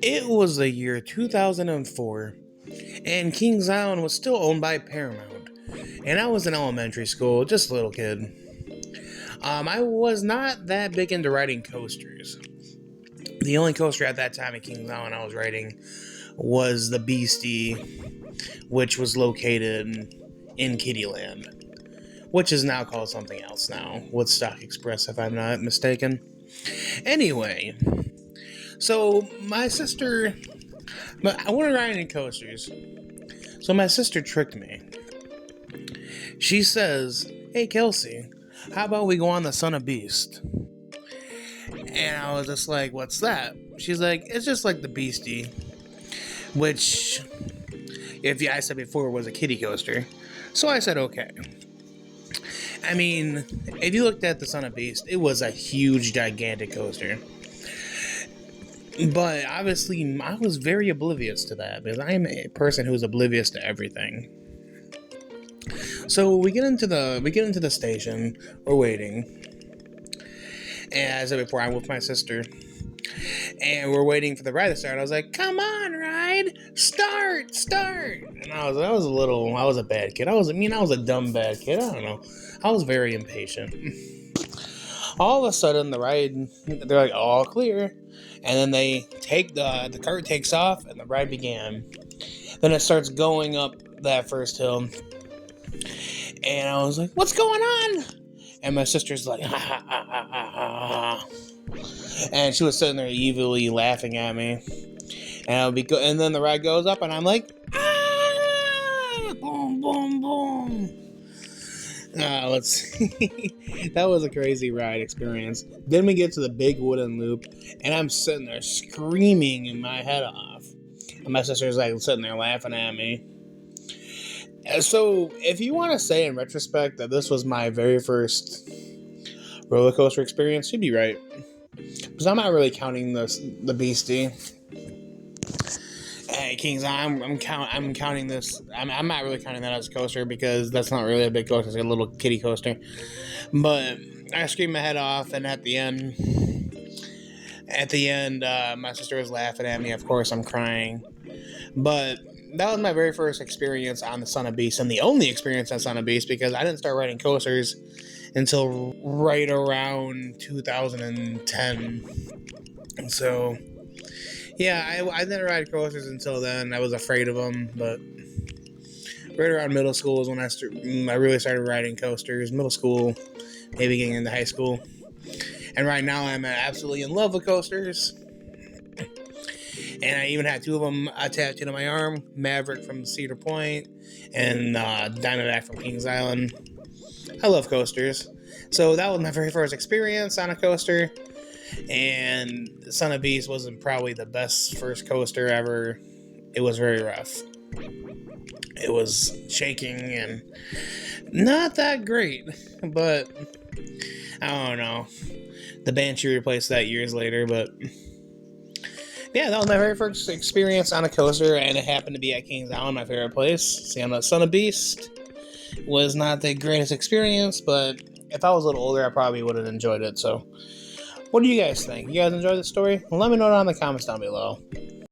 It was the year 2004, and Kings Island was still owned by Paramount. And I was in elementary school, just a little kid. I was not that big into riding coasters. The only coaster at that time at Kings Island I was riding was the Beastie, which was located in Kittyland, which is now called something else now, Woodstock Express, if I'm not mistaken. Anyway, so my sister, I want to ride in coasters. So my sister tricked me. She says, "Hey Kelsey, how about we go on the Son of Beast?" And I was just like, "What's that?" She's like, "It's just like the Beastie," which, I said before, was a kiddie coaster. So I said, okay. I mean, if you looked at the Son of Beast, it was a huge, gigantic coaster. But obviously, I was very oblivious to that because I am a person who's oblivious to everything. So we get into the station. We're waiting, and as I said before, I'm with my sister, and we're waiting for the ride to start. I was like, "Come on, ride, start!" And I was a bad kid. I was a dumb bad kid. I don't know. I was very impatient. All of a sudden, the ride, they're like, "All clear," and then the cart takes off, and the ride began. Then it starts going up that first hill, and I was like, "What's going on?" And my sister's like, "Ha ha ha ha ha ha," and she was sitting there evilly laughing at me. And then the ride goes up, and I'm like, "Ah!" Boom, boom, boom. Let's see. That was a crazy ride experience. Then we get to the big wooden loop, and I'm sitting there screaming my head off. And my sister's like sitting there laughing at me. So, if you want to say in retrospect that this was my very first roller coaster experience, you'd be right. Because I'm not really counting the Beastie. Hey, Kings, I'm counting this. I'm not really counting that as a coaster because that's not really a big coaster. It's like a little kiddie coaster. But I screamed my head off, and at the end, my sister was laughing at me. Of course, I'm crying. But that was my very first experience on the Son of Beast, and the only experience on Son of Beast because I didn't start riding coasters until right around 2010. And so, yeah, I didn't ride coasters until then. I was afraid of them, but right around middle school is when I really started riding coasters. Middle school, maybe getting into high school. And right now I'm absolutely in love with coasters. And I even had two of them attached to my arm, Maverick from Cedar Point and Diamondback from Kings Island. I love coasters. So that was my very first experience on a coaster. And Son of Beast wasn't probably the best first coaster ever. It was very rough. It was shaking and not that great. But I don't know. The Banshee replaced that years later, but yeah, that was my very first experience on a coaster, and it happened to be at Kings Island, my favorite place. See, I'm a Son of Beast. Was not the greatest experience, but if I was a little older, I probably would have enjoyed it. So, what do you guys think? You guys enjoy the story? Well, let me know down in the comments down below.